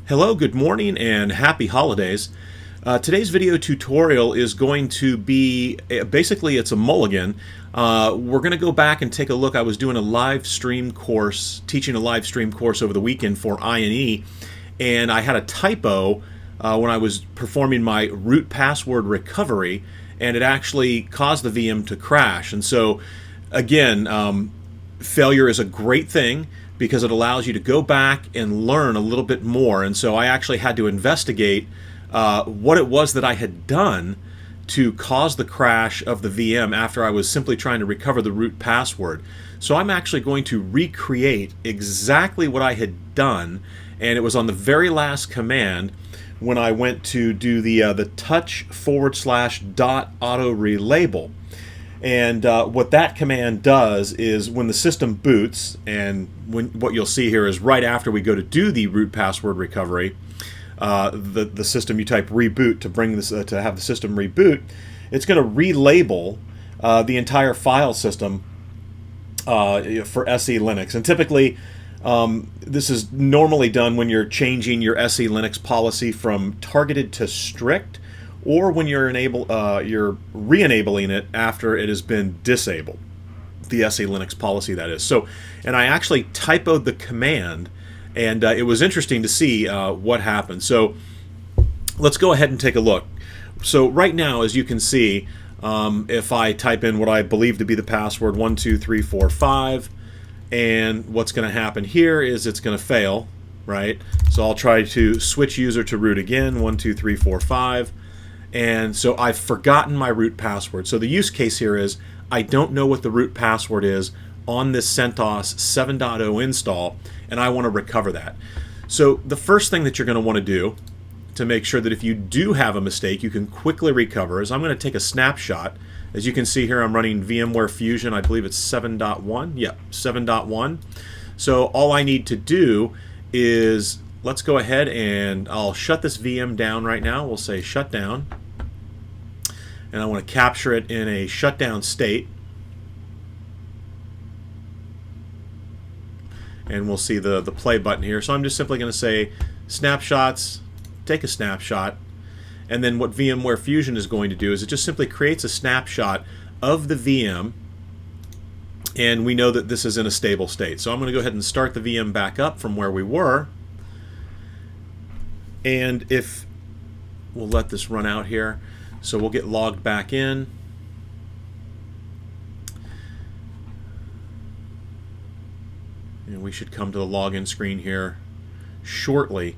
Hello, good morning, and happy holidays. Today's video tutorial is going to be, basically it's a mulligan. We're going to go back and take a look. I was doing a live stream course, teaching a live stream course over the weekend for INE, and I had a typo when I was performing my root password recovery, and it actually caused the VM to crash. And so, again, failure is a great thing, because it allows you to go back and learn a little bit more. And so I actually had to investigate what it was that I had done to cause the crash of the VM after I was simply trying to recover the root password. So I'm actually going to recreate exactly what I had done, and it was on the very last command when I went to do the touch / dot autorelabel. And what that command does is when the system boots, and what you'll see here is right after we go to do the root password recovery, the system, you type reboot to bring this to have the system reboot. It's going to relabel the entire file system for SELinux. And typically, this is normally done when you're changing your SELinux policy from targeted to strict, or when you're re-enabling it after it has been disabled, the SELinux policy, that is. So, and I actually typoed the command, and it was interesting to see what happened. So let's go ahead and take a look. So right now, as you can see, if I type in what I believe to be the password, 12345, and what's going to happen here is it's going to fail, right? So I'll try to switch user to root again, 12345. And so I've forgotten my root password. So the use case here is I don't know what the root password is on this CentOS 7.0 install, and I want to recover that. So the first thing that you're going to want to do to make sure that if you do have a mistake, you can quickly recover is I'm going to take a snapshot. As you can see here, I'm running VMware Fusion. I believe it's 7.1. Yep, 7.1. So all I need to do is, let's go ahead and I'll shut this VM down right now. We'll say shut down. And I want to capture it in a shutdown state. And we'll see the play button here. So I'm just simply going to say snapshots, take a snapshot. And then what VMware Fusion is going to do is it just simply creates a snapshot of the VM. And we know that this is in a stable state. So I'm going to go ahead and start the VM back up from where we were. And if we'll let this run out here, so we'll get logged back in. And we should come to the login screen here shortly.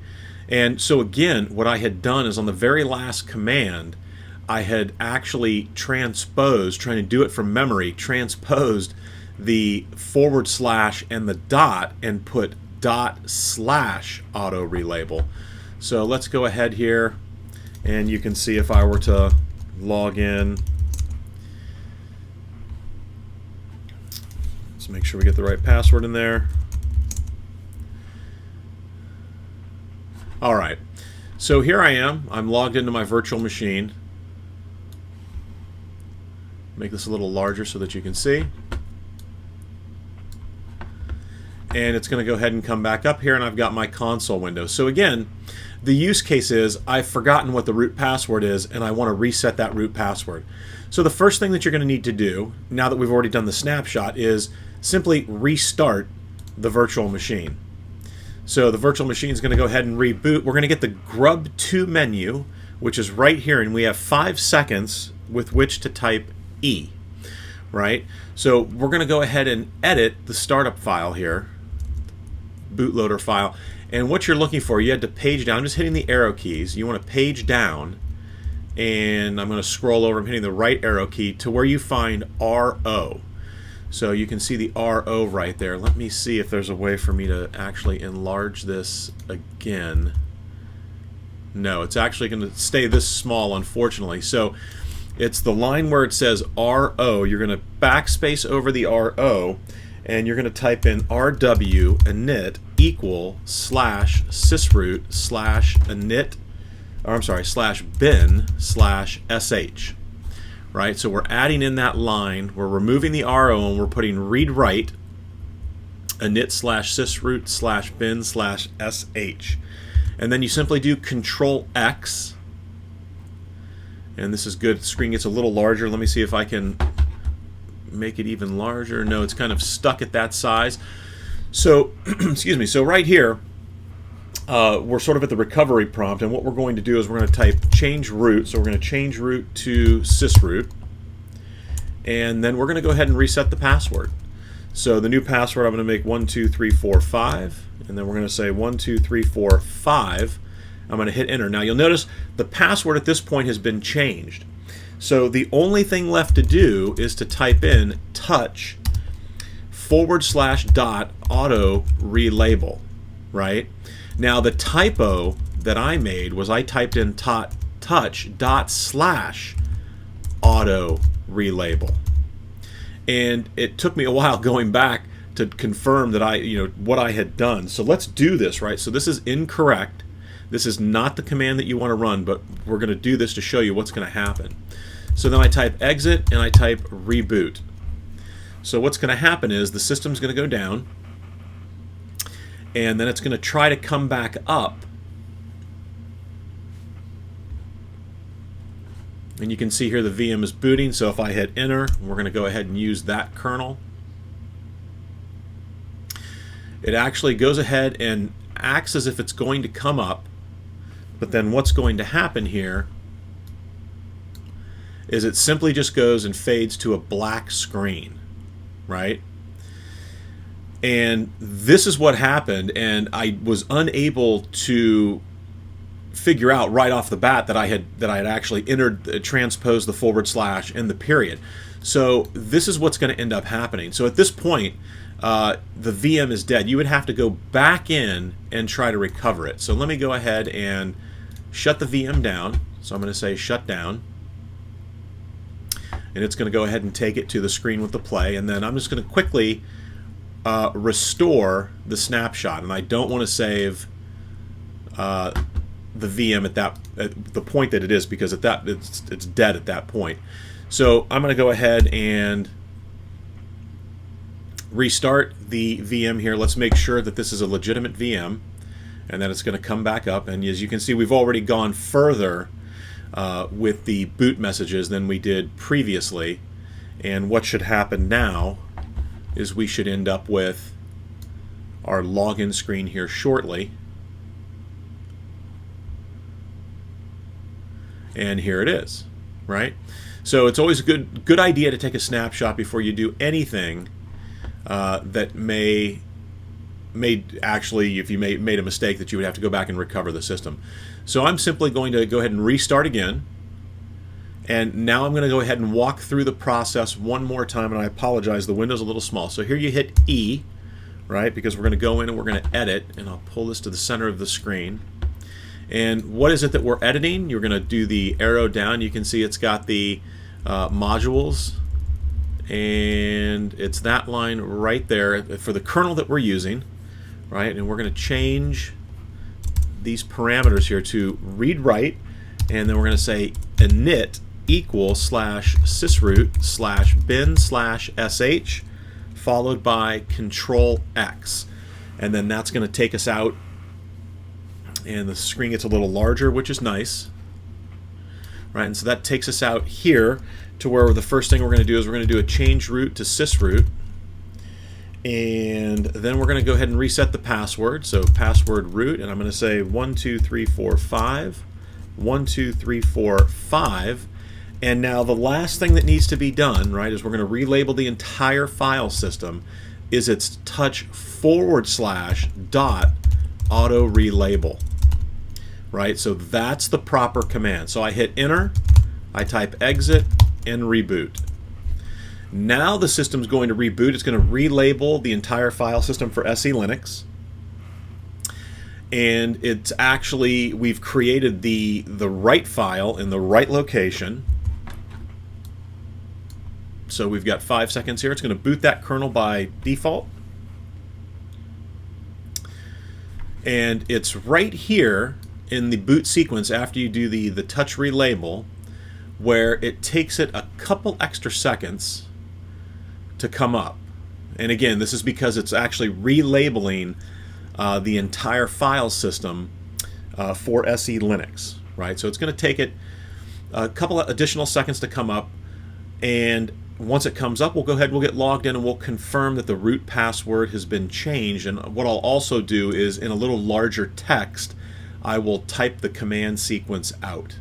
And so again, what I had done is on the very last command, I had actually transposed, trying to do it from memory, transposed the / and the dot and put / autorelabel. So let's go ahead here, and you can see if I were to log in. Let's make sure we get the right password in there. All right, so here I am. I'm logged into my virtual machine. Make this a little larger so that you can see. And it's going to go ahead and come back up here, and I've got my console window. So again, the use case is I've forgotten what the root password is, and I want to reset that root password. So the first thing that you're going to need to do, now that we've already done the snapshot, is simply restart the virtual machine. So the virtual machine is going to go ahead and reboot. We're going to get the grub2 menu, which is right here, and we have 5 seconds with which to type E, right? So we're going to go ahead and edit the startup file here, bootloader file. And what you're looking for, you had to page down. I'm just hitting the arrow keys. You want to page down, and I'm going to scroll over. I'm hitting the right arrow key to where you find RO. So you can see the RO right there. Let me see if there's a way for me to actually enlarge this again. No, it's actually going to stay this small, unfortunately. So it's the line where it says RO. You're going to backspace over the RO, and you're going to type in rw init equal / sysroot / init, or I'm sorry, / bin / sh. Right, so we're adding in that line, we're removing the RO, and we're putting read write init / sysroot / bin / sh. And then you simply do Control X. And this is good. The screen gets a little larger. Let me see if I can make it even larger. No, it's kind of stuck at that size. So, excuse me. So right here, we're sort of at the recovery prompt, and what we're going to do is we're going to type change root. So we're going to change root to sysroot, and then we're going to go ahead and reset the password. So the new password, I'm going to make 12345, and then we're going to say 12345. I'm going to hit enter. Now you'll notice the password at this point has been changed. So the only thing left to do is to type in touch /dot auto relabel, right? Now the typo that I made was I typed in touch // auto relabel. And it took me a while going back to confirm that what I had done. So let's do this, right? So this is incorrect. This is not the command that you want to run, but we're going to do this to show you what's going to happen. So then I type exit and I type reboot. So what's going to happen is the system's going to go down, and then it's going to try to come back up. And you can see here the VM is booting, so if I hit enter, we're going to go ahead and use that kernel. It actually goes ahead and acts as if it's going to come up, but then what's going to happen here is it simply just goes and fades to a black screen, right? And this is what happened, and I was unable to figure out right off the bat that I had actually transposed the / and the period. So this is what's going to end up happening. So at this point, the VM is dead. You would have to go back in and try to recover it. So let me go ahead and shut the VM down. So I'm going to say shut down. And it's going to go ahead and take it to the screen with the play. And then I'm just going to quickly restore the snapshot. And I don't want to save the VM at the point that it is, because it's dead at that point. So I'm going to go ahead and restart the VM here. Let's make sure that this is a legitimate VM and that it's going to come back up. And as you can see, we've already gone further with the boot messages than we did previously. And what should happen now is we should end up with our login screen here shortly. And here it is, right? So it's always a good idea to take a snapshot before you do anything that may actually, if you made a mistake, that you would have to go back and recover the system. So I'm simply going to go ahead and restart again. And now I'm going to go ahead and walk through the process one more time, and I apologize, the window's a little small. So here you hit E, right, because we're going to go in and we're going to edit, and I'll pull this to the center of the screen. And what is it that we're editing? You're going to do the arrow down. You can see it's got the modules, and it's that line right there for the kernel that we're using, right? And we're going to change these parameters here to read write, and then we're going to say init equals /sysroot /bin/sh followed by Control X, and then that's going to take us out. And the screen gets a little larger, which is nice, right? And so that takes us out here to where the first thing we're going to do is we're going to do a change root to sysroot, and then we're going to go ahead and reset the password. So password root, and I'm going to say 12345, 12345, and now the last thing that needs to be done, right, is we're going to relabel the entire file system. Is it's touch /dot auto relabel. Right, so that's the proper command. So I hit enter, I type exit, and reboot. Now the system's going to reboot. It's going to relabel the entire file system for SELinux. And it's actually, we've created the right file in the right location. So we've got 5 seconds here. It's going to boot that kernel by default. And it's right here in the boot sequence after you do the touch relabel, where it takes it a couple extra seconds to come up. And again, this is because it's actually relabeling the entire file system for SELinux, right? So it's going to take it a couple of additional seconds to come up, and once it comes up, we'll go ahead, we'll get logged in, and we'll confirm that the root password has been changed. And what I'll also do is, in a little larger text, I will type the command sequence out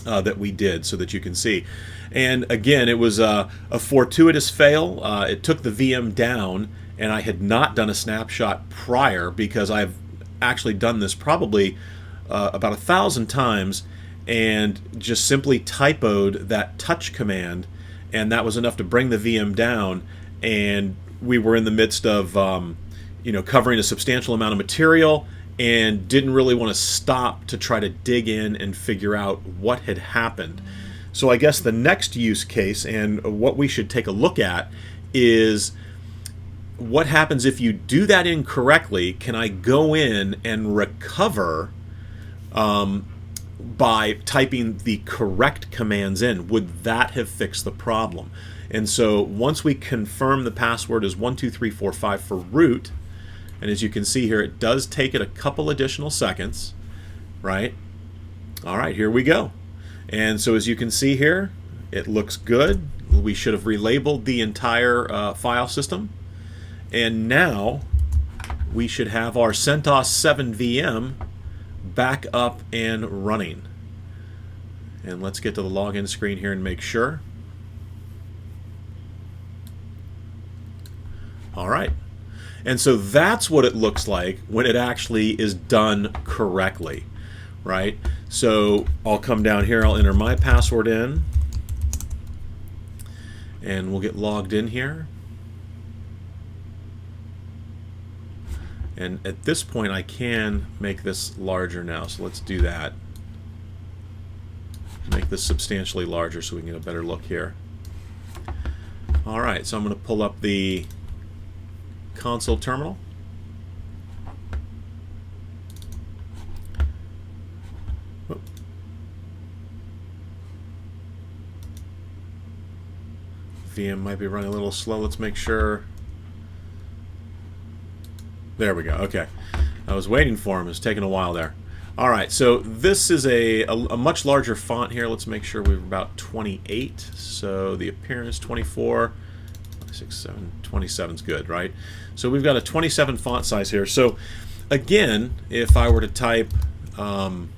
that we did so that you can see. And again, it was a fortuitous fail. It took the VM down, and I had not done a snapshot prior, because I've actually done this probably about 1,000 times, and just simply typoed that touch command, and that was enough to bring the VM down. And we were in the midst of covering a substantial amount of material, and didn't really want to stop to try to dig in and figure out what had happened. So I guess the next use case, and what we should take a look at, is what happens if you do that incorrectly. Can I go in and recover by typing the correct commands in? Would that have fixed the problem? And so once we confirm the password is 12345 for root, and as you can see here, it does take it a couple additional seconds, right? All right, here we go. And so as you can see here, it looks good. We should have relabeled the entire file system. And now we should have our CentOS 7 VM back up and running. And let's get to the login screen here and make sure. All right. And so that's what it looks like when it actually is done correctly, right? So I'll come down here, I'll enter my password in, and we'll get logged in here. And at this point, I can make this larger now, so let's do that. Make this substantially larger so we can get a better look here. All right, so I'm going to pull up the console terminal. Whoop. VM might be running a little slow. Let's make sure. There we go. Okay. I was waiting for him. It was taking a while there. All right. So this is a much larger font here. Let's make sure we're about 28. So the appearance 24, 26, 7, 27 is good, right? So we've got a 27 font size here. So again, if I were to type in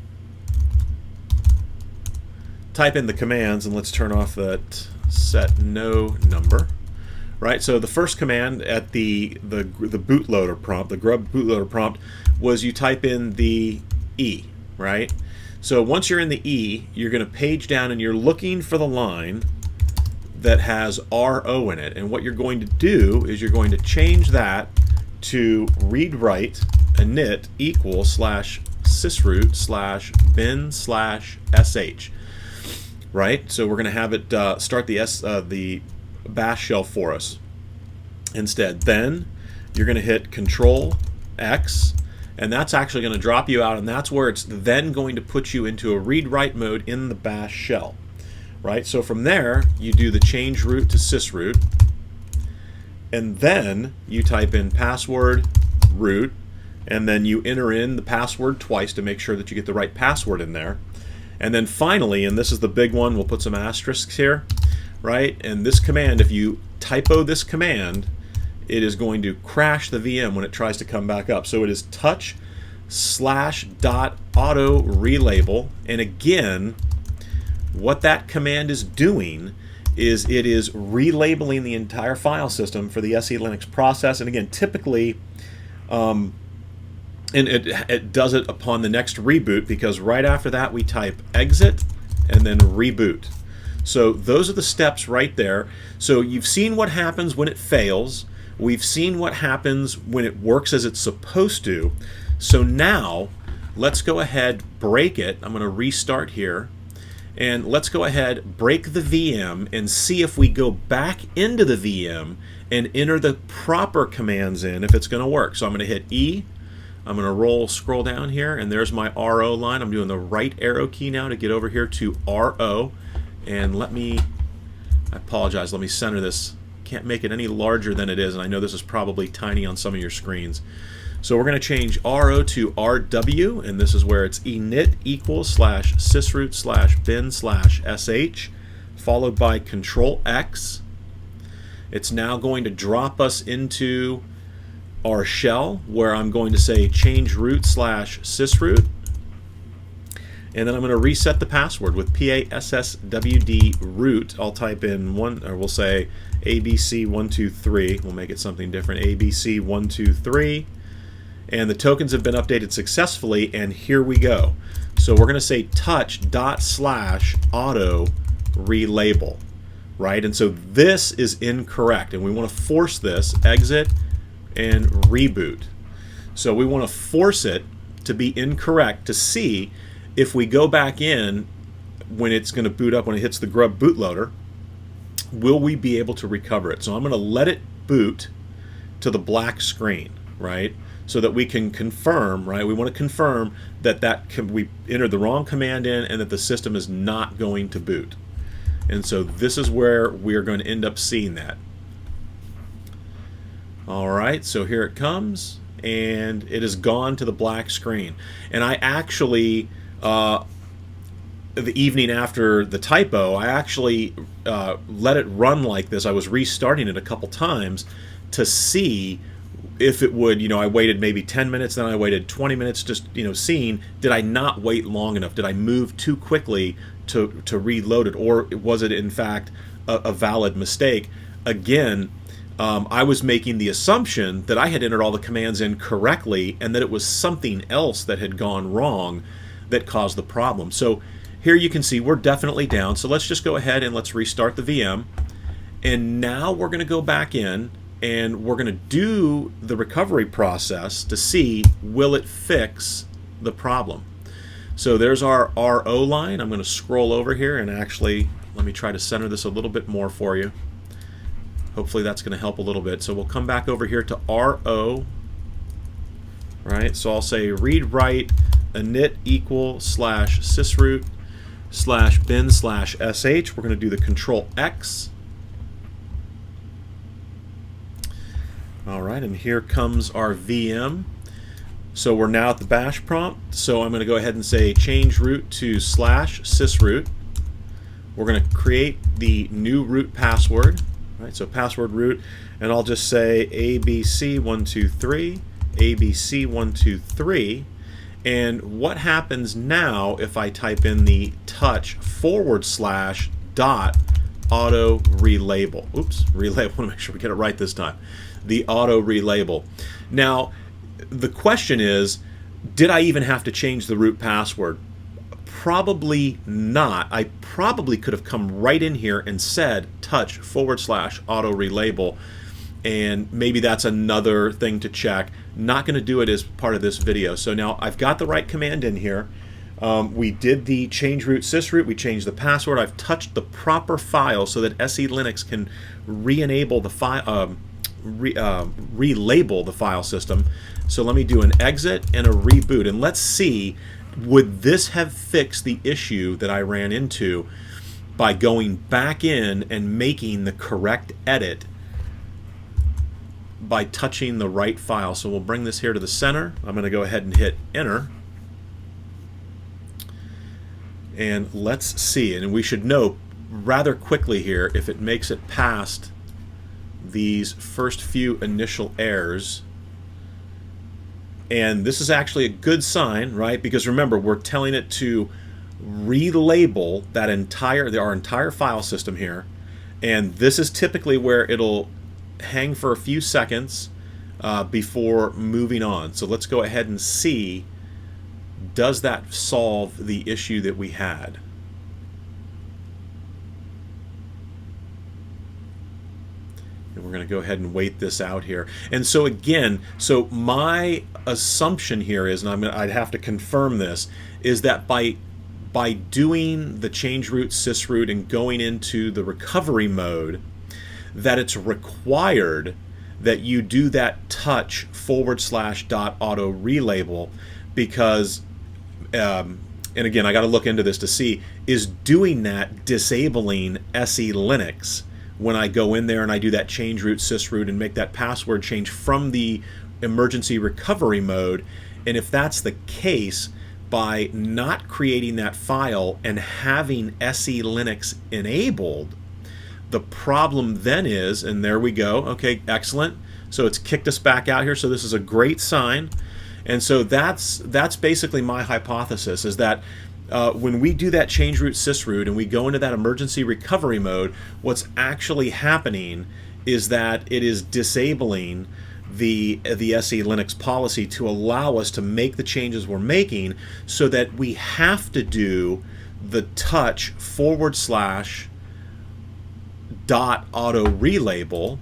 the commands, and let's turn off that set no number. Right, so the first command at the bootloader prompt, the grub bootloader prompt, was you type in the E, right? So once you're in the E, you're going to page down and you're looking for the line that has RO in it. And what you're going to do is you're going to change that to read write init equal /sysroot /bin/sh, right? So we're going to have it start the bash shell for us instead. Then you're going to hit Control X, and that's actually going to drop you out, and that's where it's then going to put you into a read-write mode in the bash shell, right? So from there you do the change root to sysroot, and then you type in password root, and then you enter in the password twice to make sure that you get the right password in there. And then finally, and this is the big one, we'll put some asterisks here, right? And this command, if you typo this command, it is going to crash the VM when it tries to come back up. So it is touch/.autorelabel. And again, what that command is doing is it is relabeling the entire file system for the SELinux process. And again, typically, and it does it upon the next reboot, because right after that we type exit and then reboot. So those are the steps right there. So you've seen what happens when it fails. We've seen what happens when it works as it's supposed to. So now let's go ahead, break it. I'm going to restart here. And let's go ahead, break the VM, and see if we go back into the VM and enter the proper commands in, if it's going to work. So I'm going to hit E. I'm going to scroll down here, and there's my RO line. I'm doing the right arrow key now to get over here to RO. And I apologize, let me center this. Can't make it any larger than it is, and I know this is probably tiny on some of your screens. So we're going to change RO to RW, and this is where it's init equals slash sysroot slash bin slash sh, followed by Control X. It's now going to drop us into our shell, where I'm going to say change root slash sysroot, and then I'm going to reset the password with passwd root. I'll type in we'll say abc123. We'll make it something different. abc123, and the tokens have been updated successfully, and here we go. So we're going to say touch dot slash auto relabel, right? And so this is incorrect, and we want to force this, exit and reboot. So we want to force it to be incorrect to see if we go back in when it's going to boot up, when it hits the grub bootloader, will we be able to recover it? So I'm going to let it boot to the black screen, right? So that we can confirm, right? We want to confirm that we entered the wrong command in and that the system is not going to boot. And so this is where we are going to end up seeing that. All right, so here it comes, and it has gone to the black screen. And I actually, the evening after the typo, I actually let it run like this. I was restarting it a couple times to see if it would, I waited maybe 10 minutes, then I waited 20 minutes, just, seeing, did I not wait long enough? Did I move too quickly to reload it? Or was it, in fact, a valid mistake? Again, I was making the assumption that I had entered all the commands in correctly and that it was something else that had gone wrong that caused the problem. So here you can see we're definitely down. So let's just go ahead and let's restart the VM. And now we're going to go back in and we're going to do the recovery process to see, will it fix the problem? So there's our RO line. I'm going to scroll over here and actually, let me try to center this a little bit more for you. Hopefully that's going to help a little bit. So we'll come back over here to RO, right? So I'll say read write init equal slash sysroot slash bin slash sh. We're going to do the Control X. All right, and here comes our VM. So we're now at the bash prompt. So I'm going to go ahead and say change root to slash sysroot. We're going to create the new root password. Right, so password root, and I'll just say ABC123, ABC123, and what happens now if I type in the touch / dot auto relabel? Oops, relabel. I want to make sure we get it right this time. The auto relabel. Now, the question is, did I even have to change the root password? Probably not. I probably could have come right in here and said touch / auto relabel, and maybe that's another thing to check. Not going to do it as part of this video. So now I've got the right command in here. We did the change root sysroot. We changed the password. I've touched the proper file so that SELinux can re-enable the file, relabel the file system. So let me do an exit and a reboot, and let's see, would this have fixed the issue that I ran into by going back in and making the correct edit by touching the right file? So we'll bring this here to the center. I'm going to go ahead and hit enter. And let's see. And we should know rather quickly here if it makes it past these first few initial errors. And this is actually a good sign, right? Because remember, we're telling it to relabel that our entire file system here. And this is typically where it'll hang for a few seconds before moving on. So let's go ahead and see, does that solve the issue that we had? And we're going to go ahead and wait this out here. And so again, so my assumption here is, and I'd have to confirm this, is that by doing the change root sysroot and going into the recovery mode, that it's required that you do that touch / dot auto relabel, because and again, I got to look into this to see, is doing that disabling SELinux when I go in there and I do that change root sysroot and make that password change from the emergency recovery mode. And if that's the case, by not creating that file and having SELinux enabled, the problem then is, and there we go, okay, excellent. So it's kicked us back out here, so this is a great sign. And so that's basically my hypothesis, is that when we do that change root sysroot and we go into that emergency recovery mode, what's actually happening is that it is disabling the SELinux policy to allow us to make the changes we're making, so that we have to do the touch / .autorelabel,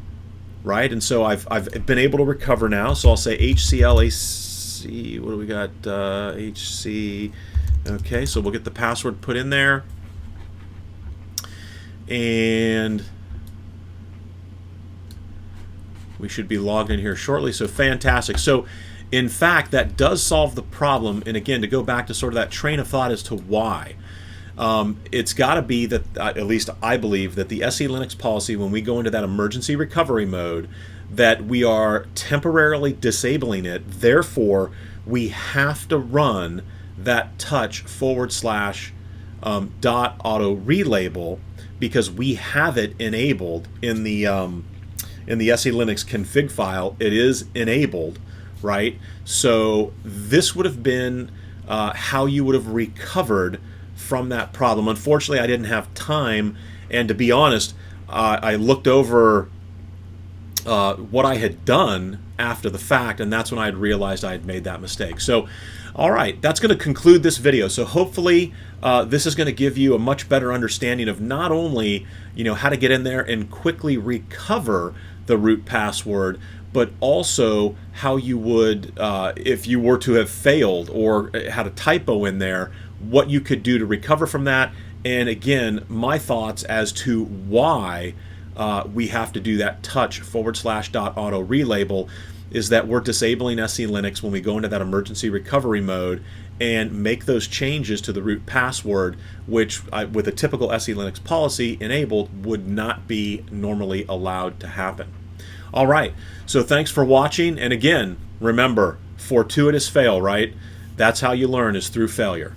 right? And so I've been able to recover now. So I'll say HCLAC. What do we got? HC. Okay, so we'll get the password put in there, and we should be logged in here shortly. So fantastic. So in fact, that does solve the problem. And again, to go back to sort of that train of thought as to why, it's got to be that, at least I believe, that the SELinux policy, when we go into that emergency recovery mode, that we are temporarily disabling it. Therefore, we have to run that touch / .autorelabel, because we have it enabled in the SELinux config file. It is enabled, right? So this would have been how you would have recovered from that problem. Unfortunately, I didn't have time, and to be honest, I looked over what I had done after the fact, and that's when I had realized I had made that mistake. So, all right, that's going to conclude this video. So hopefully this is going to give you a much better understanding of not only, how to get in there and quickly recover the root password, but also how you would, if you were to have failed or had a typo in there, what you could do to recover from that. And again, my thoughts as to why we have to do that touch / .autorelabel is that we're disabling SELinux when we go into that emergency recovery mode and make those changes to the root password, which with a typical SELinux policy enabled would not be normally allowed to happen. All right, so thanks for watching, and again, remember, fortuitous fail, right? That's how you learn, is through failure.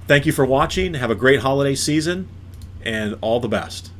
Thank you for watching. Have a great holiday season, and all the best.